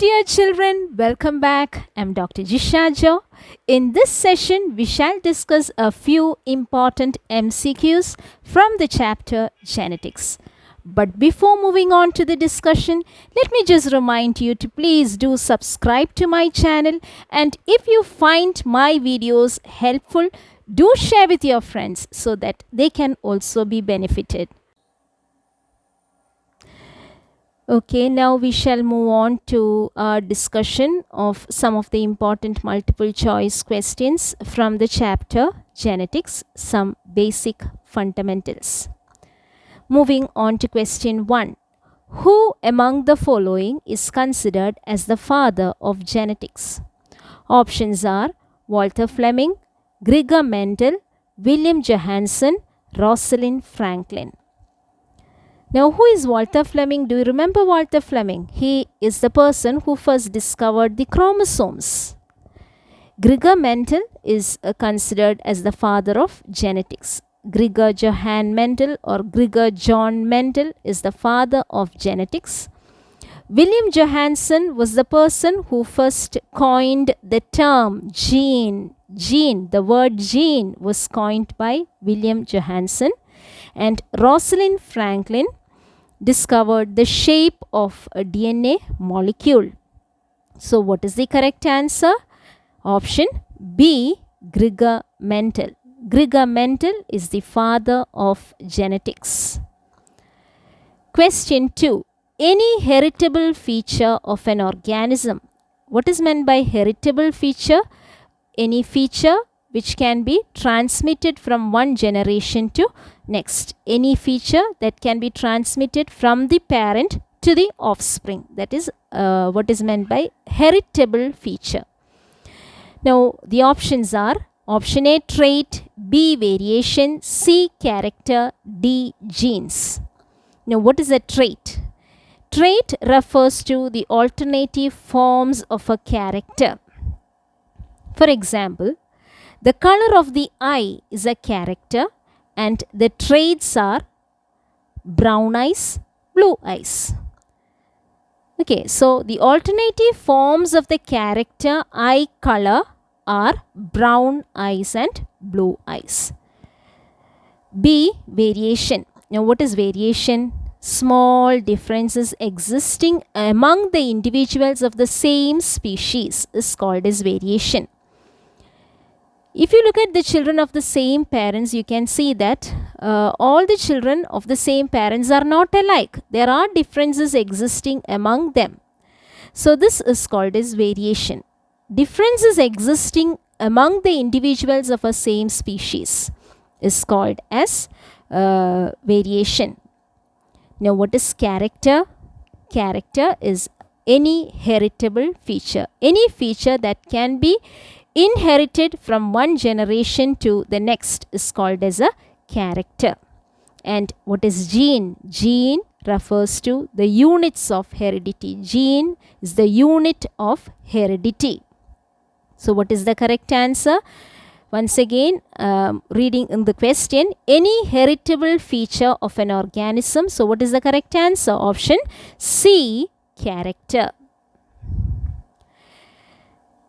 dear children, welcome back. I'm Dr. Jisha Joe. In this session, we shall discuss a few important MCQs from the chapter Genetics. But before moving on to the discussion, let me just remind you to please do subscribe to my channel, and if you find my videos helpful, do share with your friends so that they can also be benefited. Okay, now we shall move on to our discussion of some of the important multiple choice questions from the chapter Genetics, some basic fundamentals. Moving on to question 1. Who among the following is considered as the father of genetics? Options are Walter Fleming, Gregor Mendel, William Johansen, Rosalind Franklin. Now, who is Walter Fleming? Do you remember Walter Fleming? He is the person who first discovered the chromosomes. Gregor Mendel is considered as the father of genetics. Gregor Johann Mendel or Gregor John Mendel is the father of genetics. William Johansen was the person who first coined the term gene. The word gene was coined by William Johansen. And Rosalind Franklin discovered the shape of a DNA molecule. So what is the correct answer? Option B, Gregor Mendel. Gregor Mendel is the father of genetics. Question 2. Any heritable feature of an organism. What is meant by heritable feature? Any feature which can be transmitted from one generation to next. Any feature that can be transmitted from the parent to the offspring. That is what is meant by heritable feature. Now, the options are option A, trait, B, variation, C, character, D, genes. Now, what is a trait? Trait refers to the alternative forms of a character. For example, the color of the eye is a character and the traits are brown eyes, blue eyes. Okay, so the alternative forms of the character eye color are brown eyes and blue eyes. B, variation. Now, what is variation? Small differences existing among the individuals of the same species is called as variation. If you look at the children of the same parents, you can see that all the children of the same parents are not alike. There are differences existing among them. So this is called as variation. Differences existing among the individuals of a same species is called as variation. Now, what is character? Character is any heritable feature. Any feature that can be inherited from one generation to the next is called as a character. And what is gene? Gene refers to the units of heredity. Gene is the unit of heredity. So what is the correct answer? Once again, reading in the question, any heritable feature of an organism. So what is the correct answer? Option C, character.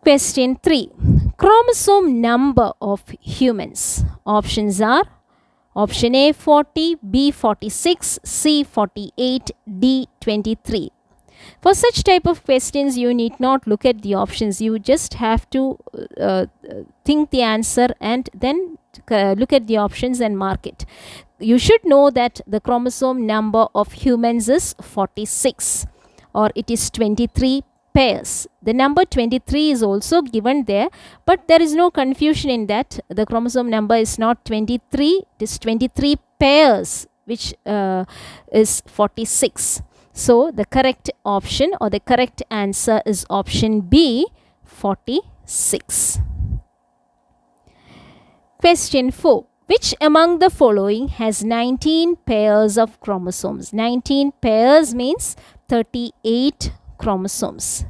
Question 3. Chromosome number of humans. Options are option A 40, B 46, C 48, D 23. For such type of questions, you need not look at the options. You just have to think the answer and then look at the options and mark it. You should know that the chromosome number of humans is 46 or it is 23 pairs. The number 23 is also given there, but there is no confusion in that. The chromosome number is not 23, it is 23 pairs, which is 46. So the correct option or the correct answer is option B, 46. Question 4. Which among the following has 19 pairs of chromosomes? 19 pairs means 38 chromosomes.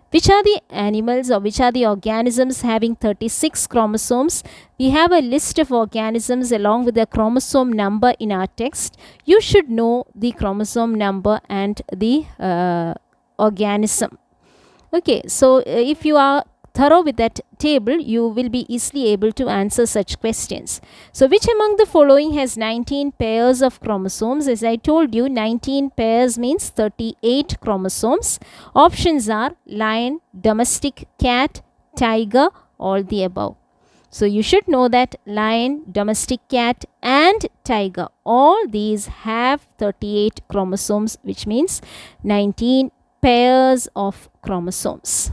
Which are the animals or which are the organisms having 36 chromosomes? We have a list of organisms along with the chromosome number in our text. You should know the chromosome number and the organism. Okay, so if you are thorough with that table, you will be easily able to answer such questions. So which among the following has 19 pairs of chromosomes? As I told you, 19 pairs means 38 chromosomes. Options are lion, domestic cat, tiger, all the above. So you should know that lion, domestic cat and tiger, all these have 38 chromosomes, which means 19 pairs of chromosomes.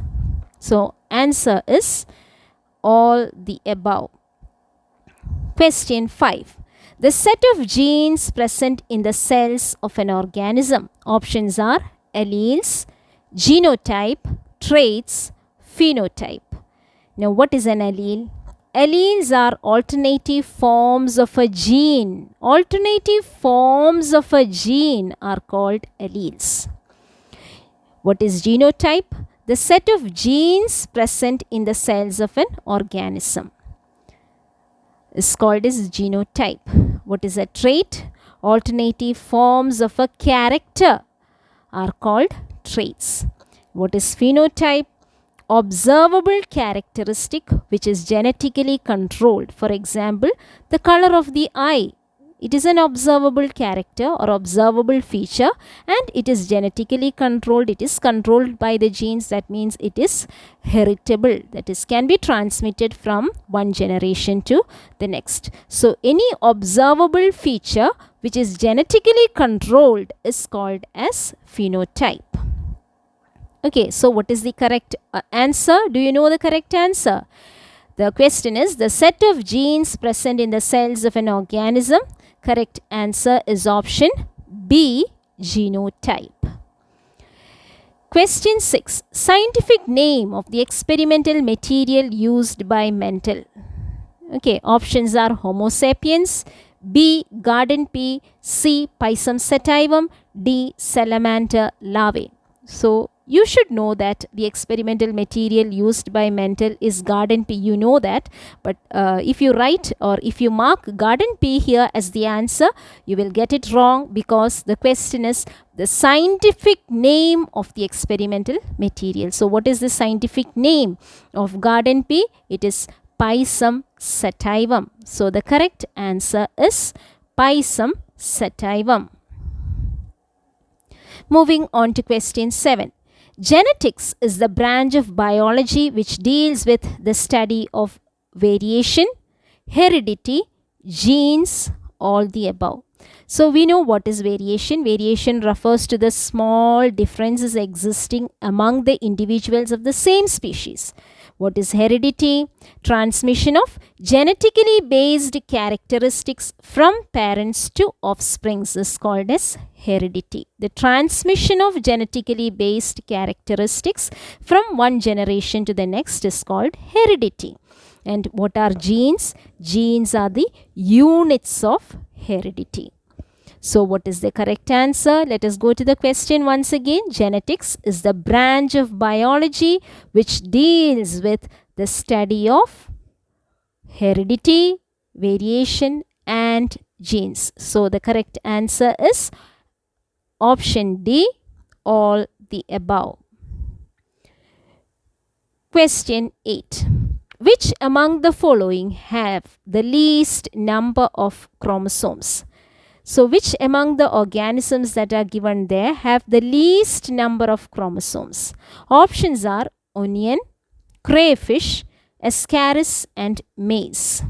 So answer is all the above. Question 5. The set of genes present in the cells of an organism. Options are alleles, genotype, traits, phenotype. Now what is an allele? Alleles are alternative forms of a gene. Alternative forms of a gene are called alleles. What is genotype? The set of genes present in the cells of an organism is called as genotype. What is a trait? Alternative forms of a character are called traits. What is phenotype? Observable characteristic which is genetically controlled. For example, the color of the eye. It is an observable character or observable feature and it is genetically controlled. It is controlled by the genes. That means it is heritable. That is, can be transmitted from one generation to the next. So any observable feature which is genetically controlled is called as phenotype. Okay, so what is the correct answer? Do you know the correct answer? The question is the set of genes present in the cells of an organism. Correct answer is option B, genotype. Question 6. Scientific name of the experimental material used by Mendel. Okay, options are Homo sapiens, B, garden pea, C, Pisum sativum, D, salamander larvae. So you should know that the experimental material used by Mendel is garden pea. You know that, but if you write or if you mark garden pea here as the answer, you will get it wrong because the question is the scientific name of the experimental material. So what is the scientific name of garden pea? It is Pisum sativum. So the correct answer is Pisum sativum. Moving on to question 7. Genetics is the branch of biology which deals with the study of variation, heredity, genes, all the above. So we know what is variation. Variation refers to the small differences existing among the individuals of the same species. What is heredity? Transmission of genetically based characteristics from parents to offsprings is called as heredity. The transmission of genetically based characteristics from one generation to the next is called heredity. And what are genes? Genes are the units of heredity. So what is the correct answer? Let us go to the question once again. Genetics is the branch of biology which deals with the study of heredity, variation and genes. So the correct answer is option D, all the above. Question 8. Which among the following have the least number of chromosomes? So which among the organisms that are given there have the least number of chromosomes? Options are onion, crayfish, ascaris and maize.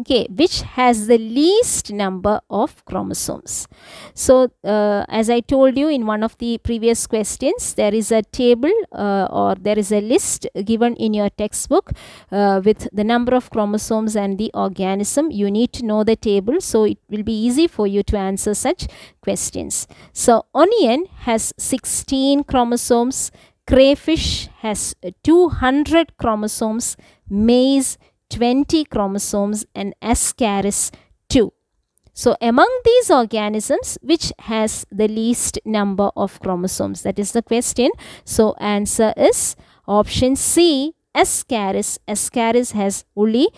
Okay, which has the least number of chromosomes? So as I told you in one of the previous questions, there is a table or there is a list given in your textbook with the number of chromosomes and the organism. You need to know the table, so it will be easy for you to answer such questions. So onion has 16 chromosomes, crayfish has 200 chromosomes, maize 20 chromosomes and ascaris 2. So among these organisms, which has the least number of chromosomes? That is the question. So answer is option C, ascaris. Ascaris has only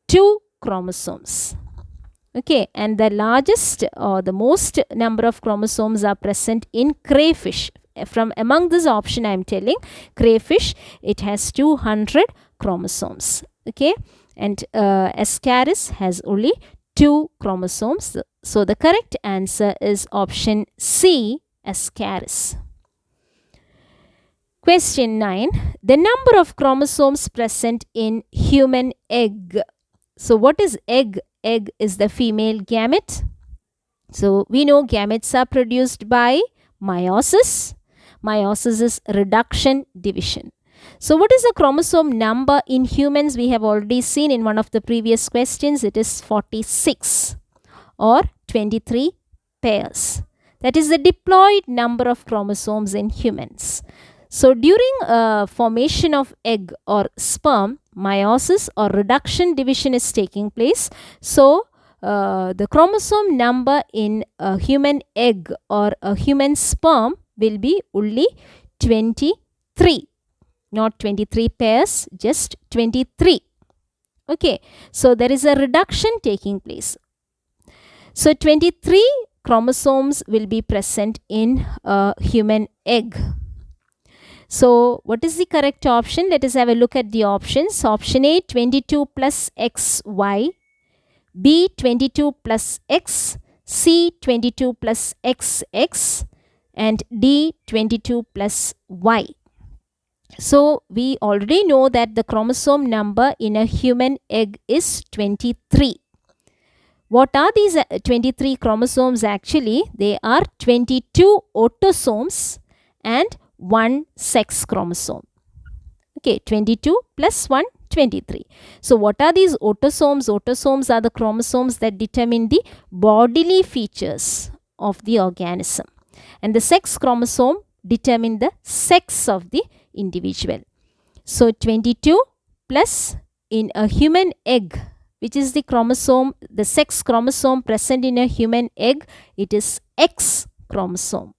2 chromosomes. Okay, and the largest or the most number of chromosomes are present in crayfish. from among this option I am telling, crayfish, it has 200 chromosomes. Okay, and Ascaris has only 2 chromosomes. So the correct answer is option C, Ascaris. Question 9. The number of chromosomes present in human egg. So what is egg? Egg is the female gamete. So we know gametes are produced by meiosis. Meiosis is reduction division. So what is the chromosome number in humans? We have already seen in one of the previous questions. It is 46 or 23 pairs. That is the diploid number of chromosomes in humans. So during formation of egg or sperm, meiosis or reduction division is taking place. So the chromosome number in a human egg or a human sperm will be only 23. Not 23 pairs, just 23. Okay, so there is a reduction taking place. So 23 chromosomes will be present in a human egg. So what is the correct option? Let us have a look at the options. Option A, 22 plus XY. B, 22 plus X. C, 22 plus XX. And D, 22 plus Y. So we already know that the chromosome number in a human egg is 23. What are these 23 chromosomes actually? They are 22 autosomes and 1 sex chromosome. Okay, 22 plus 1, 23. So what are these autosomes? Autosomes are the chromosomes that determine the bodily features of the organism. And the sex chromosome determine the sex of the individual. So 22 plus in a human egg, which is the chromosome, the sex chromosome present in a human egg, it is X chromosome.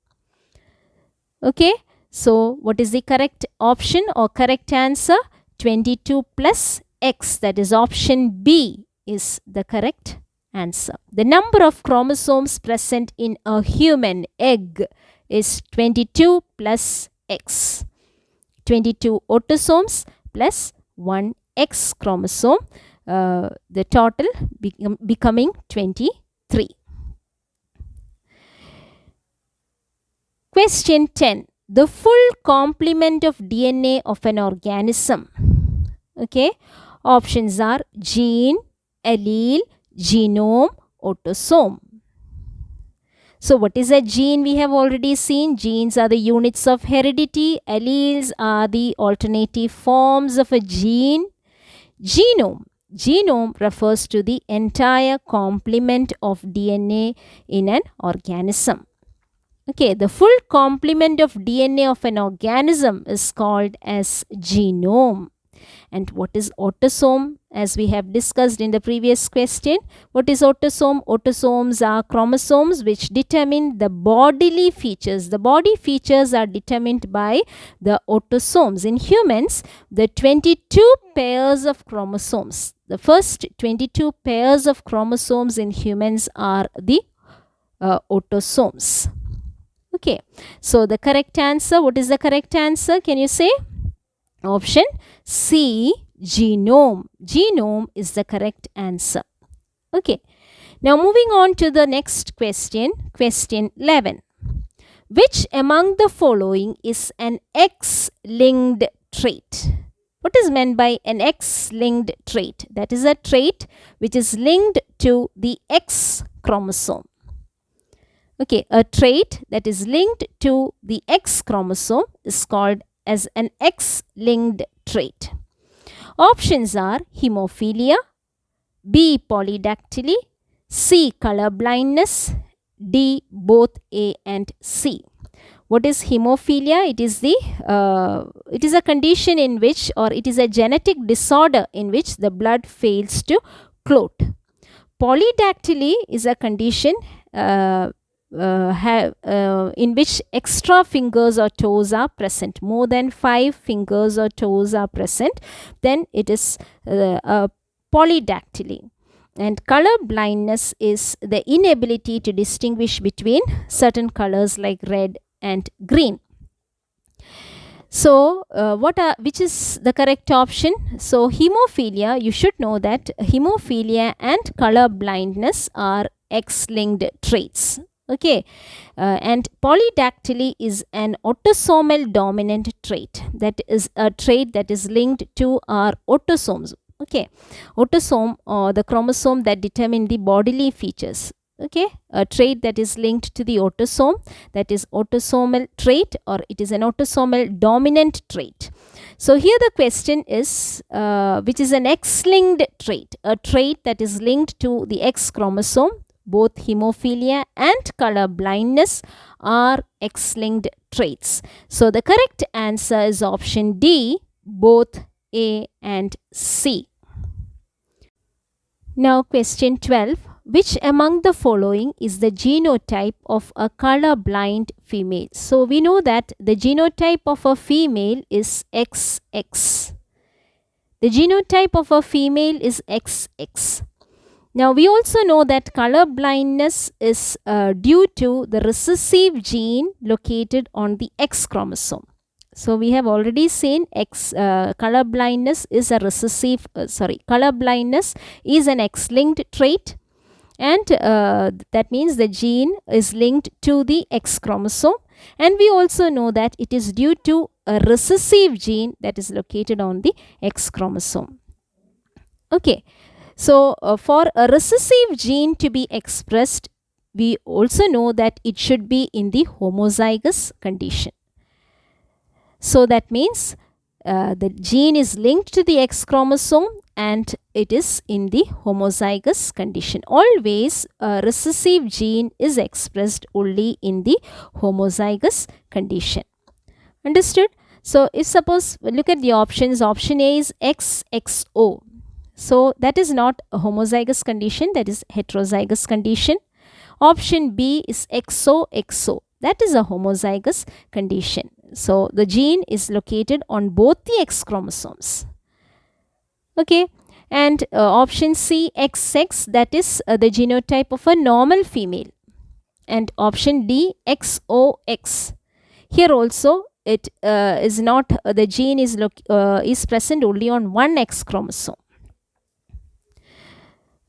Okay, so what is the correct option or correct answer? 22 plus X, that is option B is the correct answer. The number of chromosomes present in a human egg is 22 plus X. 22 autosomes plus 1 X chromosome, the total becoming 23. Question 10. The full complement of DNA of an organism. Okay. Options are gene, allele, genome, autosome. So what is a gene? We have already seen. Genes are the units of heredity. Alleles are the alternative forms of a gene. Genome. Genome refers to the entire complement of DNA in an organism. Okay, the full complement of DNA of an organism is called as genome. And what is autosome? As we have discussed in the previous question, what is autosome? Autosomes are chromosomes which determine the bodily features. The body features are determined by the autosomes. In humans, the 22 pairs of chromosomes, the first 22 pairs of chromosomes in humans are the autosomes. Okay, so the correct answer, what is the correct answer? Can you say? Option C, genome. Genome is the correct answer. Okay, now moving on to the next question, question 11. Which among the following is an X-linked trait? What is meant by an X-linked trait? That is a trait which is linked to the X chromosome. Okay, a trait that is linked to the X chromosome is called as an X-linked trait. Options are hemophilia, B, polydactyly, C, color blindness, D, both A and C. What is hemophilia? It is a condition in which, or it is a genetic disorder in which the blood fails to clot. Polydactyly is a condition in which extra fingers or toes are present. More than 5 fingers or toes are present. Then it is polydactyly. And color blindness is the inability to distinguish between certain colors like red and green. So, which is the correct option? So, hemophilia, you should know that hemophilia and color blindness are X-linked traits. Okay, and polydactyly is an autosomal dominant trait. That is a trait that is linked to our autosomes. Okay, autosome or the chromosome that determine the bodily features. Okay, a trait that is linked to the autosome, that is autosomal trait, or it is an autosomal dominant trait. So here the question is, which is an X-linked trait, a trait that is linked to the X chromosome. Both hemophilia and color blindness are X-linked traits. So the correct answer is option D, both A and C. Now question 12. Which among the following is the genotype of a color-blind female? So we know that the genotype of a female is XX. The genotype of a female is XX. Now we also know that color blindness is due to the recessive gene located on the X chromosome. So we have already seen color blindness is a color blindness is an X-linked trait, and that means the gene is linked to the X chromosome, and we also know that it is due to a recessive gene that is located on the X chromosome. Okay, so for a recessive gene to be expressed, we also know that it should be in the homozygous condition. So that means the gene is linked to the X chromosome and it is in the homozygous condition. Always a recessive gene is expressed only in the homozygous condition. Understood? So if suppose look at the options, option A is XXO. So that is not a homozygous condition, that is heterozygous condition. Option B is XOXO. That is a homozygous condition. So the gene is located on both the X chromosomes. Okay, and option C XX, that is the genotype of a normal female, and option D XOX. Here also it is not the gene is present only on one X chromosome.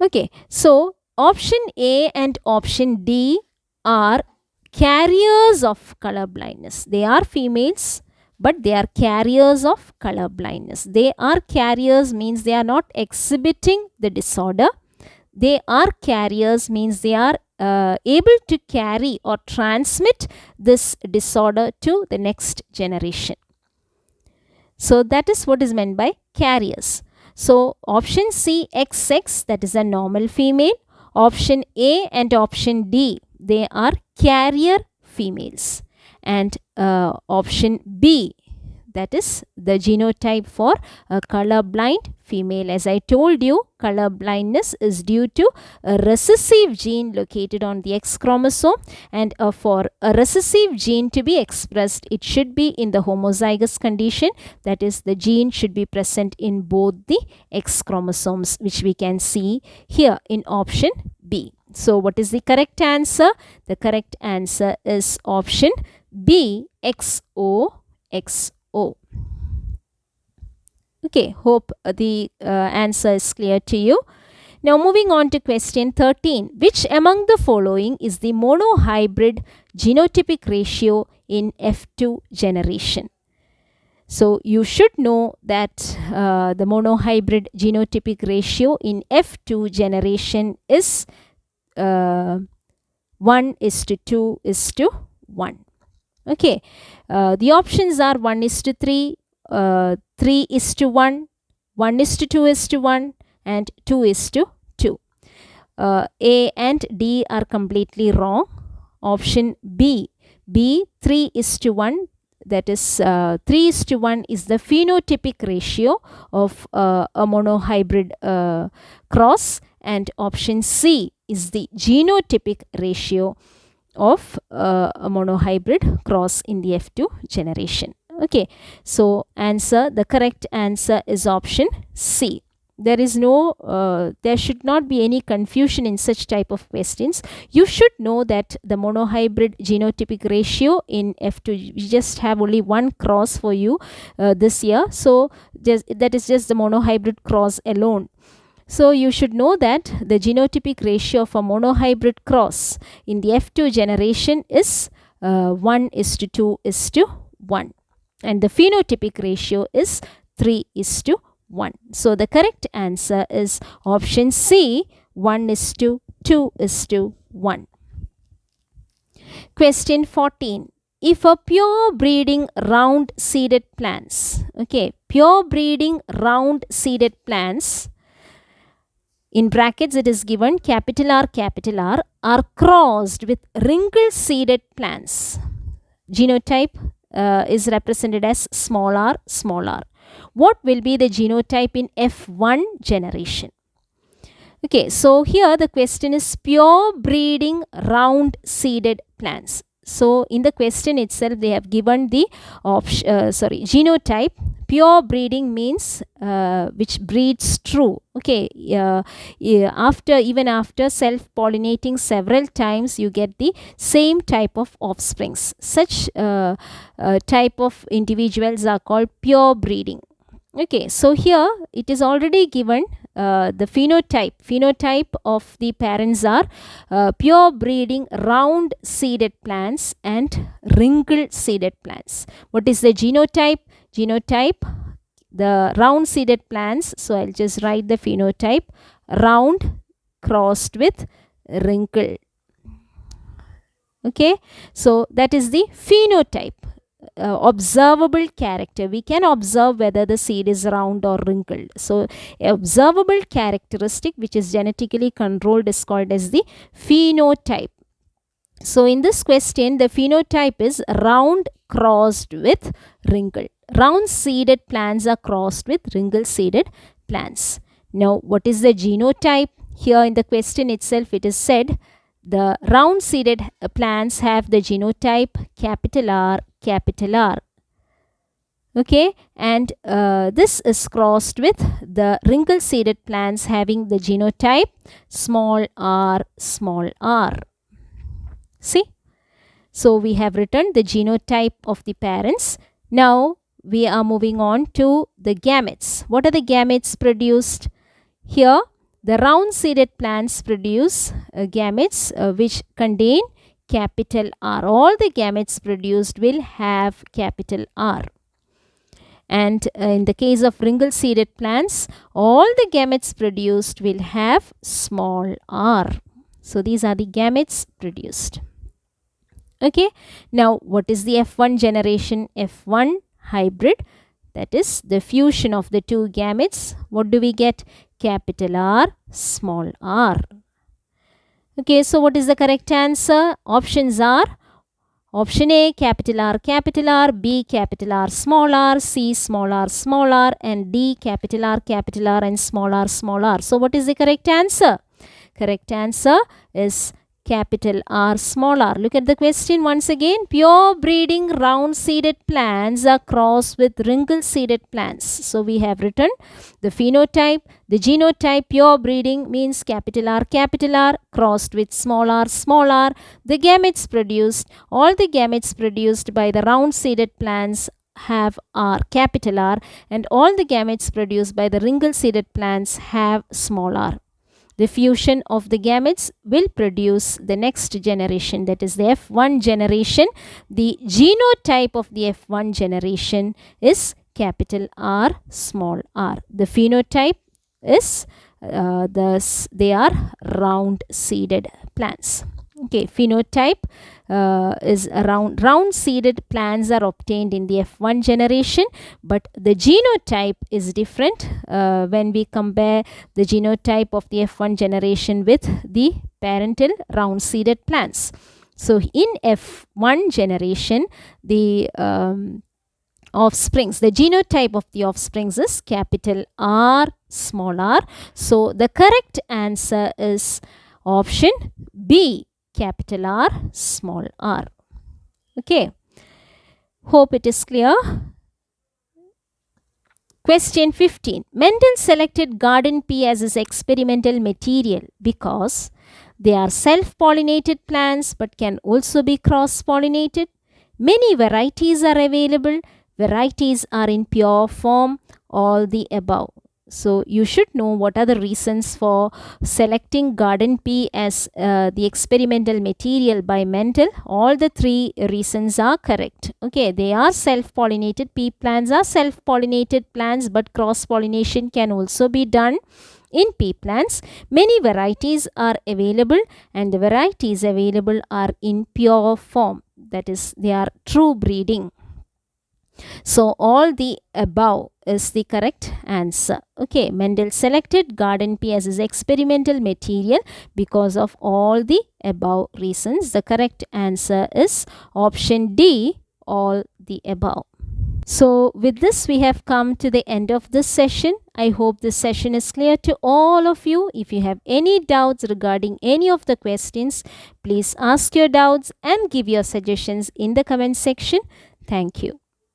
Okay, so option A and option D are carriers of color blindness. They are females, but they are carriers of color blindness. They are carriers means they are not exhibiting the disorder. They are carriers means they are able to carry or transmit this disorder to the next generation. So that is what is meant by carriers. So option C XX, that is a normal female. Option A and option D, they are carrier females, and option B, that is the genotype for a color blind female. As I told you, color blindness is due to a recessive gene located on the X chromosome, and for a recessive gene to be expressed, it should be in the homozygous condition, that is the gene should be present in both the X chromosomes, which we can see here in option B. So what is the correct answer? The correct answer is option B, XOXO. Okay, hope the answer is clear to you. Now moving on to question 13. Which among the following is the monohybrid genotypic ratio in F2 generation? So you should know that the monohybrid genotypic ratio in F2 generation is 1:2:1. Okay, the options are 1:3, 3:1, 1:2:1, and 2:2. A and D are completely wrong. Option B, 3:1, that is 3:1 is the phenotypic ratio of a monohybrid cross, and option C is the genotypic ratio of a monohybrid cross in the F2 generation. Okay, so the correct answer is option C. there should not be any confusion in such type of questions. You should know that the monohybrid genotypic ratio in F2, we just have only one cross for you this year. So that is just the monohybrid cross alone. So you should know that the genotypic ratio of a monohybrid cross in the F2 generation is 1:2:1, and the phenotypic ratio is 3:1. So the correct answer is option C, 1:2:1. Question 14. If a pure breeding round seeded plants, pure breeding round seeded plants, in brackets it is given capital R, are crossed with wrinkle seeded plants. Genotype is represented as small r. What will be the genotype in F1 generation? Okay, so here the question is pure breeding round seeded plants. So in the question itself they have given the genotype. Pure breeding means which breeds true. Even after self-pollinating several times, you get the same type of offsprings. Such type of individuals are called pure breeding. Okay, so here it is already given the phenotype of the parents are pure breeding round seeded plants and wrinkle seeded plants. What is the genotype? The round seeded plants, so I'll just write the phenotype, round crossed with wrinkle. Okay, so that is the phenotype. Observable character, we can observe whether the seed is round or wrinkled. So observable characteristic which is genetically controlled is called as the phenotype. So in this question the phenotype is round crossed with wrinkled. Round seeded plants are crossed with wrinkle seeded plants. Now what is the genotype? Here in the question itself it is said the round seeded plants have the genotype capital R. Okay, and this is crossed with the wrinkle seeded plants having the genotype small r. See, so we have written the genotype of the parents. Now we are moving on to the gametes. What are the gametes produced? Here the round seeded plants produce gametes which contain capital R. All the gametes produced will have capital R. And in the case of wrinkle seeded plants, all the gametes produced will have small r. So these are the gametes produced. Okay, now what is the F1 generation? F1 hybrid, that is the fusion of the two gametes. What do we get? Capital R, small r. Okay, so what is the correct answer? Options are option A, capital R, B, capital R, C, small r, and D, capital R, and small r. So what is the correct answer? Correct answer is capital R, small r. Look at the question once again. Pure breeding round seeded plants are crossed with wrinkle seeded plants. So we have written the phenotype, the genotype. Pure breeding means capital R crossed with small r. The gametes produced, all the gametes produced by the round seeded plants have R, capital R, and all the gametes produced by the wrinkle seeded plants have small r. The fusion of the gametes will produce the next generation, that is the F1 generation. The genotype of the F1 generation is capital R, small r. The phenotype is they are round seeded plants. Okay, phenotype is round seeded plants are obtained in the F1 generation, but the genotype is different when we compare the genotype of the F1 generation with the parental round seeded plants. So in F1 generation, the offsprings, the genotype of the offsprings is capital R, small r. So the correct answer is option B, capital R, small r. Okay, hope it is clear. Question 15. Mendel selected garden pea as his experimental material because they are self-pollinated plants but can also be cross-pollinated. Many varieties are available. Varieties are in pure form. All the above. So you should know what are the reasons for selecting garden pea as the experimental material by Mendel. All the three reasons are correct. Okay, they are self-pollinated. Pea plants are self-pollinated plants, but cross-pollination can also be done in pea plants. Many varieties are available, and the varieties available are in pure form. That is, they are true breeding. So all the above is the correct answer. Okay, Mendel selected garden pea as his experimental material because of all the above reasons. The correct answer is option D, all the above. So with this we have come to the end of this session. I hope this session is clear to all of you. If you have any doubts regarding any of the questions, please ask your doubts and give your suggestions in the comment section. Thank you.